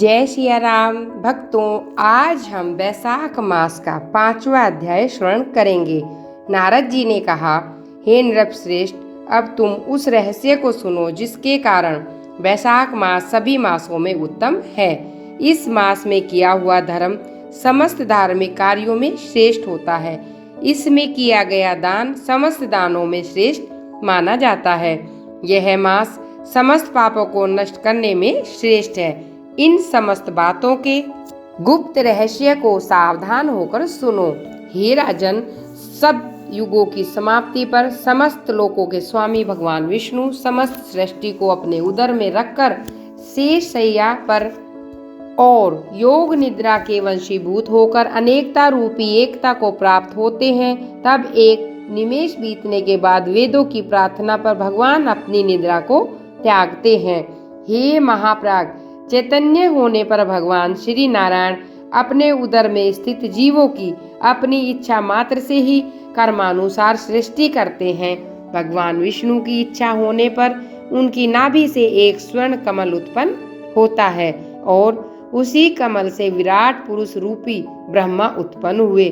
जय सिया राम भक्तों, आज हम वैशाख मास का 5वां अध्याय श्रवण करेंगे। नारद जी ने कहा, हे नृपश्रेष्ठ, अब तुम उस रहस्य को सुनो जिसके कारण वैशाख मास सभी मासों में उत्तम है। इस मास में किया हुआ धर्म समस्त धार्मिक कार्यों में श्रेष्ठ होता है। इसमें किया गया दान समस्त दानों में श्रेष्ठ माना जाता है। यह मास समस्त पापों को नष्ट करने में श्रेष्ठ है। इन समस्त बातों के गुप्त रहस्य को सावधान होकर सुनो। हे राजन, सब युगों की समाप्ति पर समस्त लोकों के स्वामी भगवान विष्णु समस्त सृष्टि को अपने उदर में रखकर शेष शैया पर और योग निद्रा के वंशीभूत होकर अनेकता रूपी एकता को प्राप्त होते हैं। तब एक निमेष बीतने के बाद वेदों की प्रार्थना पर भगवान अपनी निद्रा को त्यागते हैं। हे महाप्राग, चैतन्य होने पर भगवान श्री नारायण अपने उदर में स्थित जीवों की अपनी इच्छा मात्र से ही कर्मानुसार सृष्टि करते हैं। भगवान विष्णु की इच्छा होने पर उनकी नाभि से एक स्वर्ण कमल उत्पन्न होता है और उसी कमल से विराट पुरुष रूपी ब्रह्मा उत्पन्न हुए।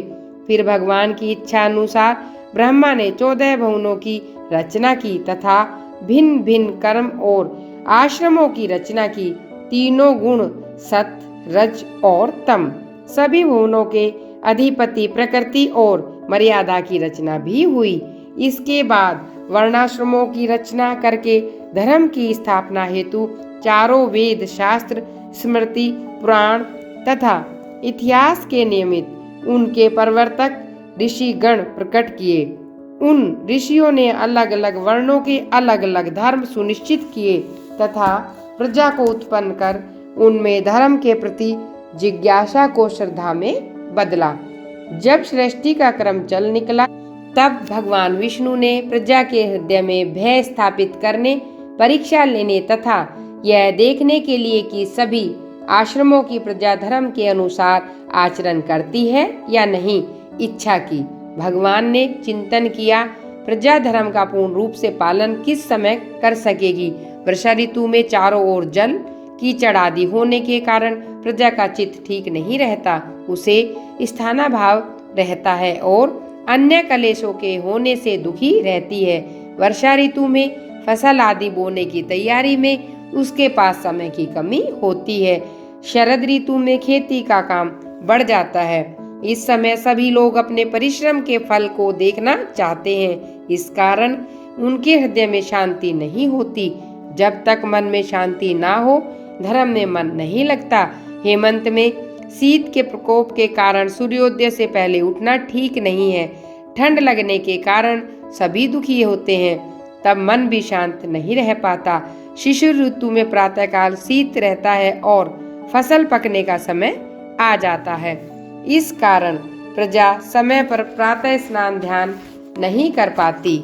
फिर भगवान की इच्छा अनुसार ब्रह्मा ने 14 भुवनों की रचना की तथा भिन्न भिन्न कर्म और आश्रमों की रचना की। तीनों गुण सत, रज और तम, सभी भुवनों के अधिपति प्रकृति और मर्यादा की रचना भी हुई। इसके बाद वर्णाश्रमों की रचना करके धर्म की स्थापना हेतु चारों वेद, शास्त्र, स्मृति, पुराण तथा इतिहास के नियमित उनके प्रवर्तक ऋषि गण प्रकट किए। उन ऋषियों ने अलग अलग वर्णों के अलग अलग धर्म सुनिश्चित किए तथा प्रजा को उत्पन्न कर उनमें धर्म के प्रति जिज्ञासा को श्रद्धा में बदला। जब सृष्टि का क्रम चल निकला, तब भगवान विष्णु ने प्रजा के हृदय में भय स्थापित करने, परीक्षा लेने तथा यह देखने के लिए कि सभी आश्रमों की प्रजा धर्म के अनुसार आचरण करती है या नहीं, इच्छा की। भगवान ने चिंतन किया, प्रजा धर्म का पूर्ण रूप से पालन किस समय कर सकेगी। वर्षा ऋतु में चारों ओर जल कीचड़ आदि होने के कारण प्रजा का चित्त ठीक नहीं रहता, उसे स्थानाभाव रहता है और अन्य कलेशों के होने से दुखी रहती है। वर्षा ऋतु में फसल आदि बोने की तैयारी में उसके पास समय की कमी होती है। शरद ऋतु में खेती का काम बढ़ जाता है। इस समय सभी लोग अपने परिश्रम के फल को देखना चाहते हैं। इस कारण उनके हृदय में शांति नहीं होती। जब तक मन में शांति ना हो, धर्म में मन नहीं लगता। हेमंत में शीत के प्रकोप के कारण सूर्योदय से पहले उठना ठीक नहीं है। ठंड लगने के कारण सभी दुखी होते हैं, तब मन भी शांत नहीं रह पाता। शिशिर ऋतु में प्रातःकाल शीत रहता है और फसल पकने का समय आ जाता है। इस कारण प्रजा समय पर प्रातः स्नान ध्यान नहीं कर पाती।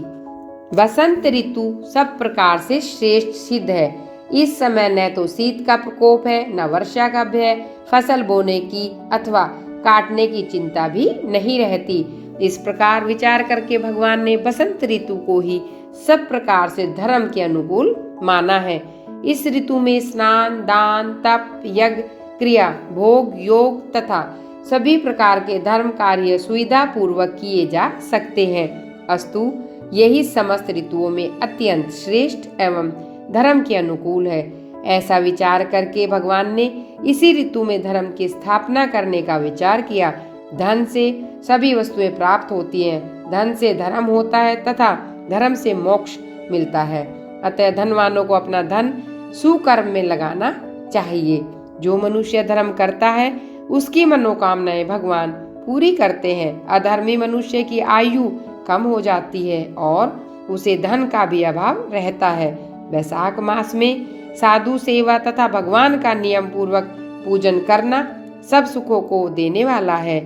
बसंत ऋतु सब प्रकार से श्रेष्ठ सिद्ध है। इस समय न तो शीत का प्रकोप है, न वर्षा का भय, फसल बोने की अथवा काटने की चिंता भी नहीं रहती। इस प्रकार विचार करके भगवान ने बसंत ऋतु को ही सब प्रकार से धर्म के अनुकूल माना है। इस ऋतु में स्नान, दान, तप, यज्ञ, क्रिया, भोग, योग तथा सभी प्रकार के धर्म कार्य सुविधा पूर्वक किए जा सकते हैं। अस्तु, यही समस्त ऋतुओं में अत्यंत श्रेष्ठ एवं धर्म के अनुकूल है। ऐसा विचार करके भगवान ने इसी ऋतु में धर्म की स्थापना करने का विचार किया। धन से सभी वस्तुएं प्राप्त होती हैं, धन से धर्म होता है तथा धर्म से मोक्ष मिलता है। अतः धनवानों को अपना धन सुकर्म में लगाना चाहिए। जो मनुष्य धर्म करता है उसकी मनोकामनाएं भगवान पूरी करते हैं। अधर्मी मनुष्य की आयु कम हो जाती है और उसे धन का भी अभाव रहता है। वैशाख मास में साधु सेवा तथा भगवान का नियम पूर्वक पूजन करना सब सुखों को देने वाला है।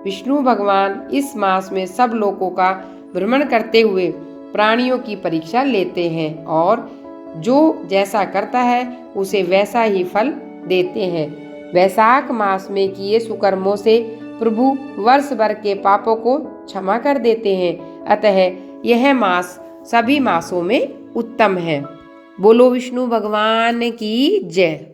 विष्णु भगवान इस मास में सब लोगों का भ्रमण करते हुए प्राणियों की परीक्षा लेते हैं और जो जैसा करता है उसे वैसा ही फल देते हैं। वैशाख मास में किए सुकर्मों से प्रभु वर्ष भर के पापों को क्षमा कर देते हैं। अतः यह मास सभी मासों में उत्तम है। बोलो विष्णु भगवान की जय।